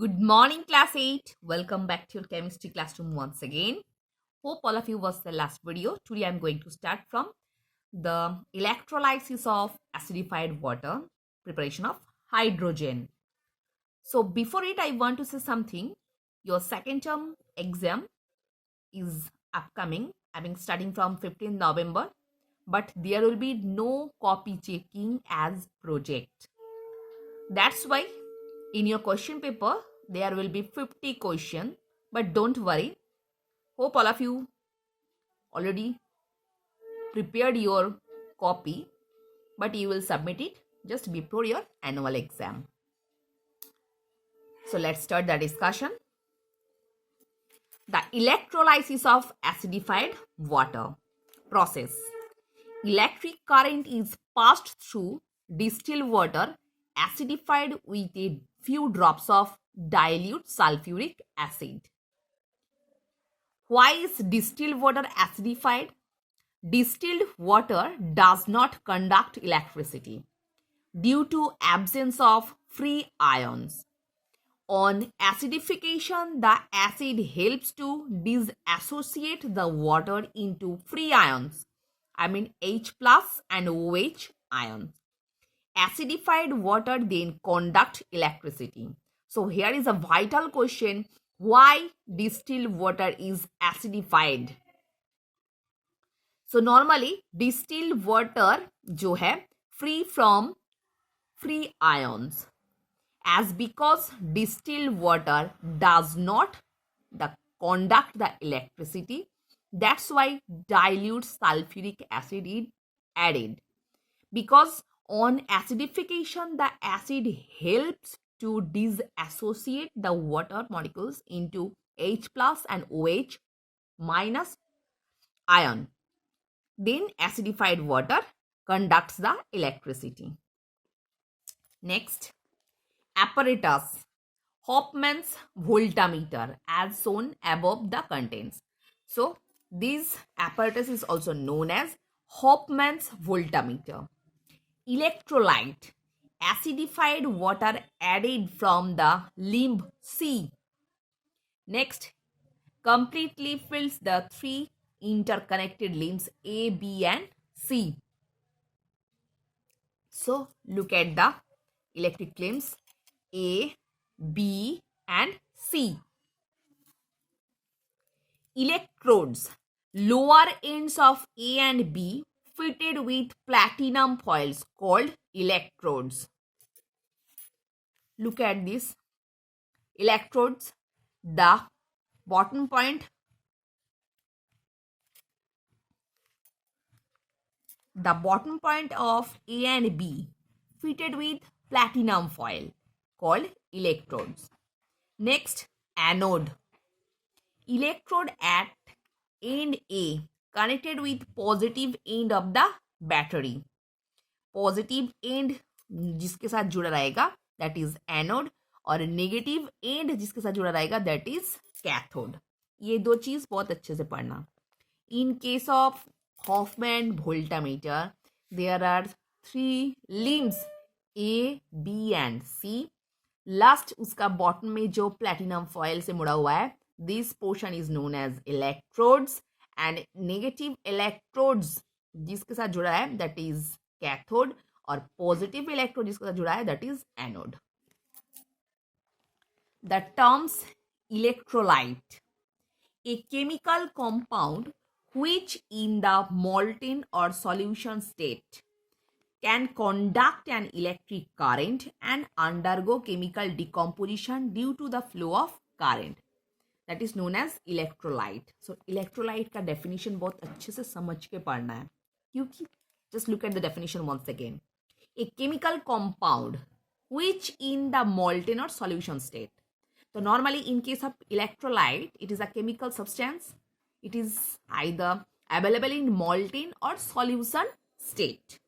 Good morning, class 8. Welcome back to your chemistry classroom once again. Hope all of you watched the last video. Today I'm going to start from the electrolysis of acidified water, preparation of hydrogen. So before it, I want to say something. Your second term exam is upcoming. I mean, starting from 15th November, but there will be no copy checking as project. That's why in your question paper, there will be 50 questions, but don't worry. Hope all of you already prepared your copy, but you will submit it just before your annual exam. So let's start the discussion. The electrolysis of acidified water process. Electric current is passed through distilled water acidified with a few drops of dilute sulfuric acid. Why is distilled water acidified? Distilled water does not conduct electricity due to absence of free ions. On acidification, the acid helps to disassociate the water into free ions, I mean H plus and OH ions. Acidified water then conduct electricity. So here is a vital question. Why distilled water is acidified? So normally distilled water जो है free from free ions, as because distilled water does not conduct the electricity, that's why dilute sulfuric acid is added. Because on acidification, the acid helps to disassociate the water molecules into H plus and OH minus ion. Then acidified water conducts the electricity. Next, apparatus. Hofmann's voltmeter as shown above the contents. So, this apparatus is also known as Hofmann's voltmeter. Electrolyte. Acidified water added from the limb C. Next, completely fills the three interconnected limbs A, B and C. So, look at the electric limbs A, B and C. Electrodes. Lower ends of A and B fitted with platinum foils called electrodes. Look at this. Electrodes. The bottom point of A and B fitted with platinum foil called electrodes. Next, anode. Electrode at end A connected with positive end of the battery. Positive end जिसके साथ जुड़ा रहेगा that is anode और negative and जिसके साथ जुड़ा रहेगा that is cathode. ये दो चीज बहुत अच्छे से पढ़ना. In case of Hofmann voltmeter, there are three limbs A, B and C. Last उसका बॉटम में जो प्लेटिनम फॉयल से मुड़ा हुआ है, this portion is known as electrodes and negative electrodes जिसके साथ जुड़ा है that is cathode और positive electrode जिसके साथ जुड़ा है that is anode. The terms electrolyte, a chemical compound which in the molten or solution state can conduct an electric current and undergo chemical decomposition due to the flow of current. That is known as electrolyte. So electrolyte का definition बहुत अच्छे से समझ के पढ़ना है क्योंकि just look at the definition once again. A chemical compound which in the molten or solution state. So normally in case of electrolyte, it is a chemical substance. It is either available in molten or solution state.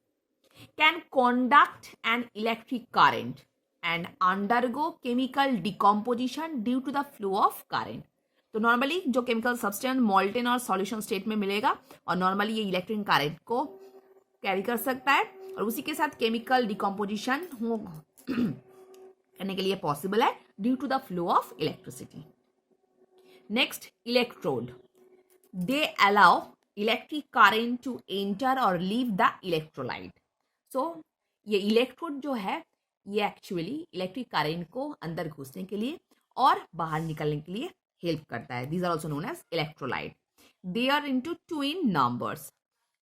Can conduct an electric current and undergo chemical decomposition due to the flow of current. तो normally जो chemical substance molten और solution state में मिलेगा और normally ये electric current को carry कर सकता है और उसी के साथ केमिकल डिकम्पोजिशन करने के लिए पॉसिबल है due to the flow of electricity. Next, electrode. They allow electric current to enter or leave the electrolyte. So ये इलेक्ट्रोड जो है ये एक्चुअली इलेक्ट्रिक करंट को अंदर घुसने के लिए और बाहर निकलने के लिए हेल्प करता है. These are also known as electrolyte. They are into twin numbers,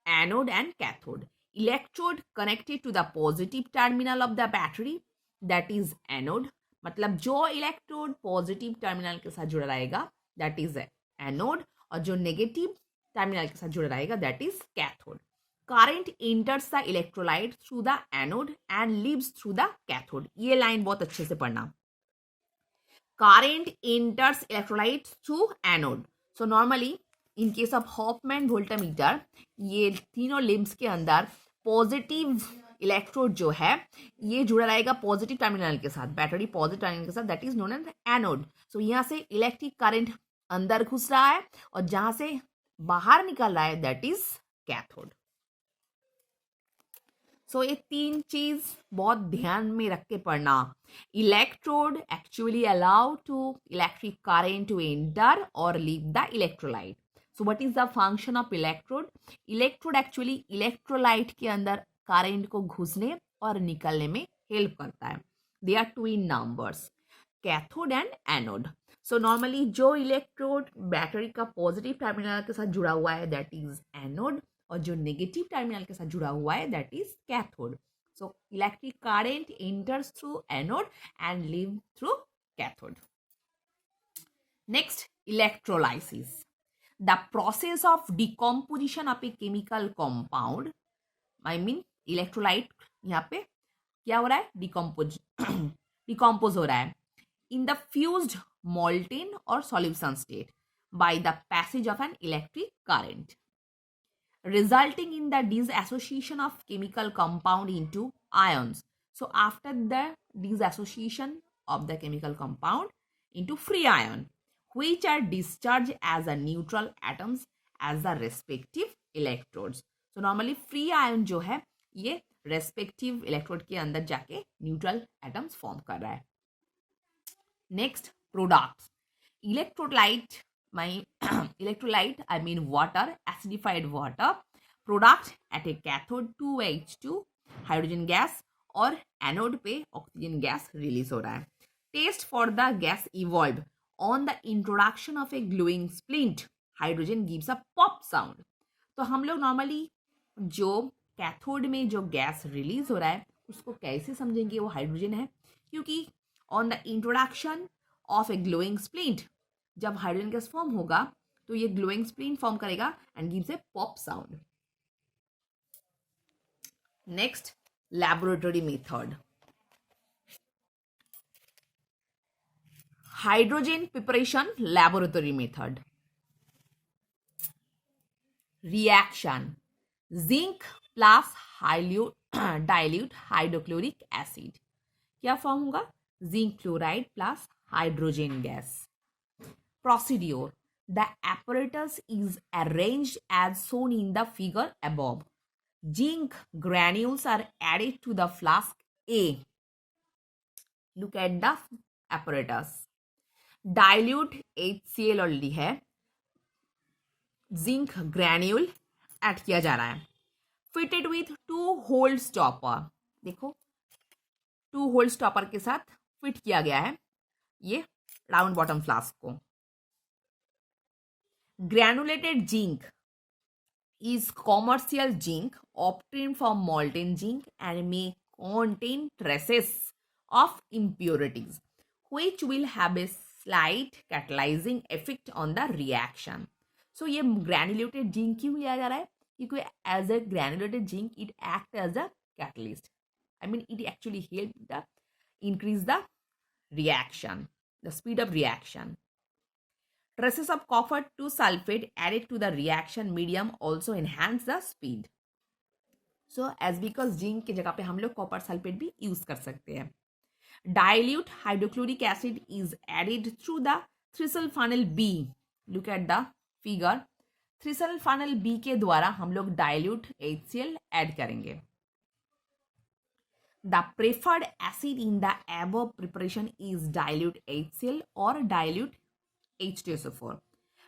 anode and cathode. Electrode connected to the positive terminal of the battery, that is anode. मतलब जो इलेक्ट्रोड पॉजिटिव टर्मिनल के साथ जुड़ा रहेगा दैट इज एनोड, और जो negative terminal के साथ जुड़ा रहेगा that is cathode. Current enters the electrolyte through the anode and leaves through the cathode. ये लाइन बहुत अच्छे से पढ़ना. Current enters electrolyte through anode. So normally in case of Hofmann voltameter ये तीनों लिम्स के अंदर पॉजिटिव इलेक्ट्रोड जो है ये जुड़ा रहेगा पॉजिटिव टर्मिनल के साथ, बैटरी पॉजिटिव टर्मिनल के साथ, that is known as anode. So यहाँ से इलेक्ट्रिक करंट अंदर घुस रहा है और जहां से बाहर निकल रहा है दैट इज कैथोड. सो ये तीन चीज बहुत ध्यान में रख के पढ़ना. Electrode actually allow to electric current to enter और leave the electrolyte. So what is the function of electrode? Electrode actually electrolyte के अंदर करंट को घुसने और निकलने में हेल्प करता है. They are twin numbers, cathode and anode. So normally जो इलेक्ट्रोड बैटरी का पॉजिटिव टर्मिनल के साथ जुड़ा हुआ है दैट इज एनोड, और जो नेगेटिव टर्मिनल के साथ जुड़ा हुआ है that is cathode. So electric current enters through anode and leave through cathode. Next, electrolysis. The process of decomposition of a chemical compound, I mean electrolyte यहाँ पे क्या हो रहा है? डिकम्पोज हो रहा है in the fused molten or solution state by the passage of an electric current, resulting in the dissociation of chemical compound into ions. So after the dissociation of the chemical compound into free ion, which are discharged as a neutral atoms as the respective electrodes. So normally free ion जो है ये respective electrode के अंदर जाके neutral atoms form कर रहा है. Next, products. Electrolyte, electrolyte, I mean water, acidified water. Product at a cathode 2H2 hydrogen gas और एनोड पे ऑक्सीजन गैस रिलीज हो रहा है. Test for the gas evolve on the introduction of a glowing splint. Hydrogen gives a pop sound. तो हम लोग normally जो cathode में जो गैस रिलीज हो रहा है उसको कैसे समझेंगे वो हाइड्रोजन है, क्योंकि on the introduction of a glowing splint जब हाइड्रोजन गैस फॉर्म होगा तो ये ग्लोइंग स्प्लिंट फॉर्म करेगा and gives A pop sound. Next, laboratory method. Hydrogen preparation laboratory method. Reaction zinc plus dilute hydrochloric acid. क्या form होगा? Zinc chloride plus hydrogen gas. Procedure. The apparatus is arranged as shown in the figure above. Zinc granules are added to the flask A. Look at the apparatus. Dilute HCl already है. Zinc granule add किया जा रहा है. Fitted with 2 hole stopper. देखो 2 hole stopper के साथ fit किया गया है ये राउंड बॉटम फ्लास्क को. Granulated zinc is commercial zinc obtained from molten zinc and may contain traces of impurities which will have a slight catalyzing effect on the reaction. So ये granulated zinc क्यों लिया जा रहा है? क्योंकि as a granulated zinc it acts as a catalyst. I mean it actually helps the increase the reaction, the speed of reaction. Traces of copper 2 sulfate added to the reaction medium also enhance the speed. So as because zinc के जगह पे हम लोग copper sulfate भी use कर सकते हैं. Dilute hydrochloric acid is added through the Thistle funnel B. Look at the figure. Thistle funnel B के द्वारा हम लोग dilute HCl add करेंगे. The preferred acid in the above preparation is dilute HCl or dilute H2SO4.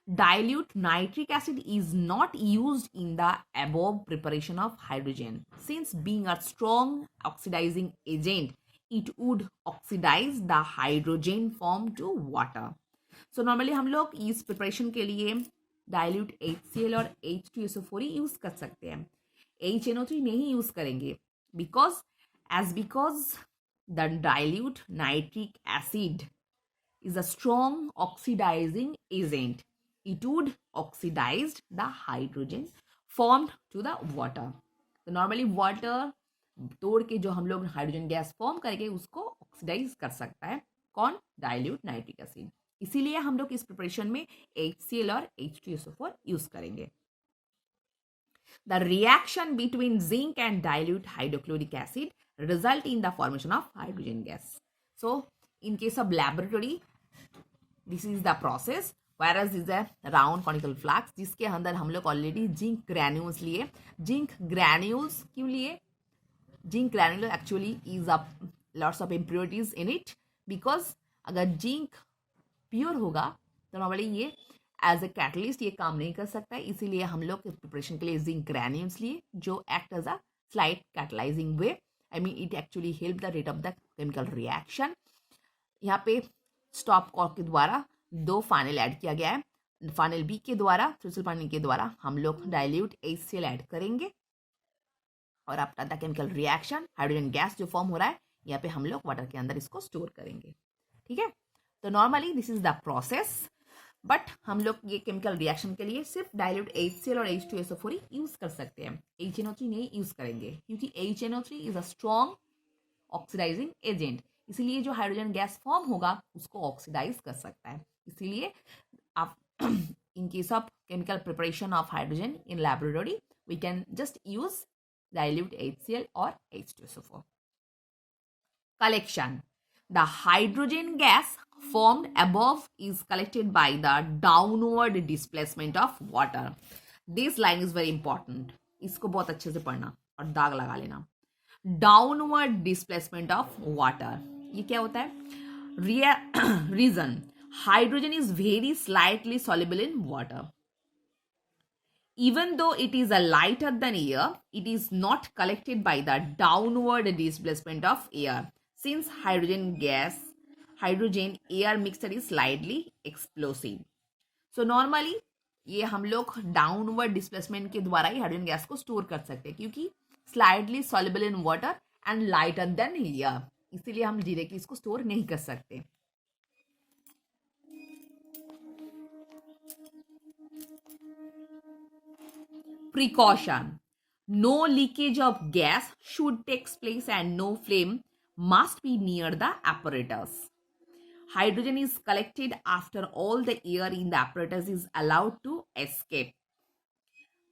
Dilute nitric acid is not used in the above preparation of hydrogen. Since being a strong oxidizing agent, it would oxidize the hydrogen form to water. So normally हम लोग इस preparation के लिए dilute HCl और H2SO4 ही use कर सकते हैं. HNO3 नहीं यूज करेंगे because the dilute nitric acid is a strong oxidizing agent. It would oxidize the hydrogen formed to the water. तो नॉर्मली वाटर तोड़ के जो हम लोग हाइड्रोजन गैस फॉर्म करेंगे उसको ऑक्सीडाइज कर सकता है कौन? Dilute nitric acid. इसीलिए हम लोग इस प्रिपरेशन में HCl और H2SO4 यूज करेंगे. The reaction between zinc and dilute hydrochloric acid result in the formation of hydrogen gas. So in case of laboratory, this is the process. Whereas is a round conical flask जिसके अंदर हम लोग already zinc granules लिए. Zinc granules क्यों लिए? Zinc granule actually is a lots of impurities in it. Because अगर zinc pure होगा तो नॉर्मली ये एज ए कैटलिस्ट ये काम नहीं कर सकता है. इसीलिए हम लोग प्रिपरेशन के लिए जिंक ग्रैन्यूल्स लिए जो act as a slight catalysing way. I mean it actually help the rate of the chemical reaction. यहाँ पे स्टॉप कॉर्क के द्वारा 2 फाइनल ऐड किया गया है. फाइनल बी के द्वारा ट्रिसल पानी के द्वारा हम लोग डाइल्यूट HCl ऐड करेंगे और after the chemical reaction hydrogen gas जो फॉर्म हो रहा है यहाँ पे हम लोग वाटर के अंदर इसको स्टोर करेंगे. ठीक है. तो normally this is the process. But हम लोग ये केमिकल रिएक्शन के लिए सिर्फ डाइल्यूट HCl और H2SO4 यूज कर सकते हैं. HNO3 नहीं यूज करेंगे क्योंकि HNO3 is a strong oxidising agent. इसीलिए जो हाइड्रोजन गैस फॉर्म होगा उसको ऑक्सीडाइज कर सकता है. इसीलिए आप in case of chemical preparation of hydrogen in laboratory we can just use dilute HCl or H2SO4. Collection. The hydrogen gas formed above is collected by the downward displacement of water. This line is very important. इसको बहुत अच्छे से पढ़ना और दाग लगा लेना. Downward displacement of water. ये क्या होता है? Reason. Hydrogen is very slightly soluble in water. Even though it is a lighter than air, it is not collected by the downward displacement of air. Since hydrogen air mixture is slightly explosive. So normally ये हम लोग downward displacement के द्वारा ही hydrogen gas को store कर सकते हैं क्योंकि slightly soluble in water and lighter than air. इसीलिए हम डायरेक्टली इसको स्टोर नहीं कर सकते. Precaution. No leakage of gas should take place and no flame must be near the apparatus. Hydrogen is collected after all the air in the apparatus is allowed to escape.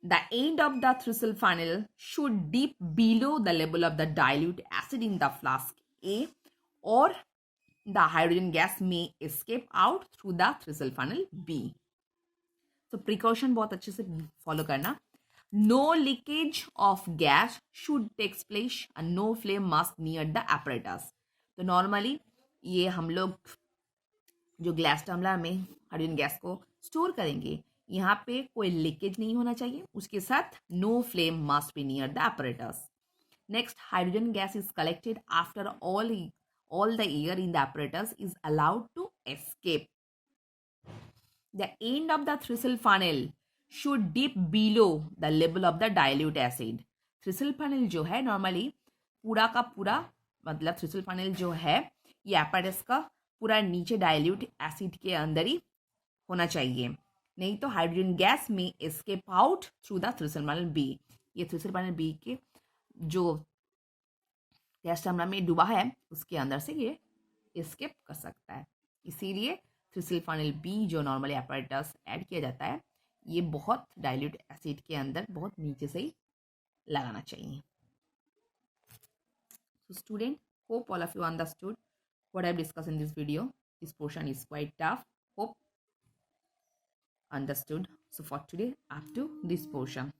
The end of the Thistle funnel should dip below the level of the dilute acid in the flask A, or the hydrogen gas may escape out through the Thistle funnel B. So precaution बहुत अच्छे से follow करना. No leakage of gas should take place and no flame must near the apparatus. तो normally ये हम लोग जो glass tumbler में हाइड्रोजन गैस को स्टोर करेंगे यहाँ पे कोई लीकेज नहीं होना चाहिए. उसके साथ no flame must be near the apparatus. Next, hydrogen gas is collected after all the air in the apparatus is allowed to escape. The end of the Thistle funnel should dip below the level of the dilute acid. Thistle funnel जो है normally पूरा का पूरा मतलब Thistle funnel जो है ये apparatus का पूरा नीचे डाइल्यूट एसिड के अंदर ही होना चाहिए. नहीं तो हाइड्रोजन गैस में escape out through the Thistle funnel B. ये Thistle funnel B के जो गैस टम्बलर में डूबा है उसके अंदर से ये एस्केप कर सकता है. इसीलिए Thistle funnel B जो नॉर्मली apparatus ऐड किया जाता है ये बहुत डाइल्यूट एसिड के अंदर बहुत नीचे से ही लगाना चाहिए. So student, hope all of you understood what I have discussed in this video. This portion is quite tough. Hope understood. So for today, up to this portion.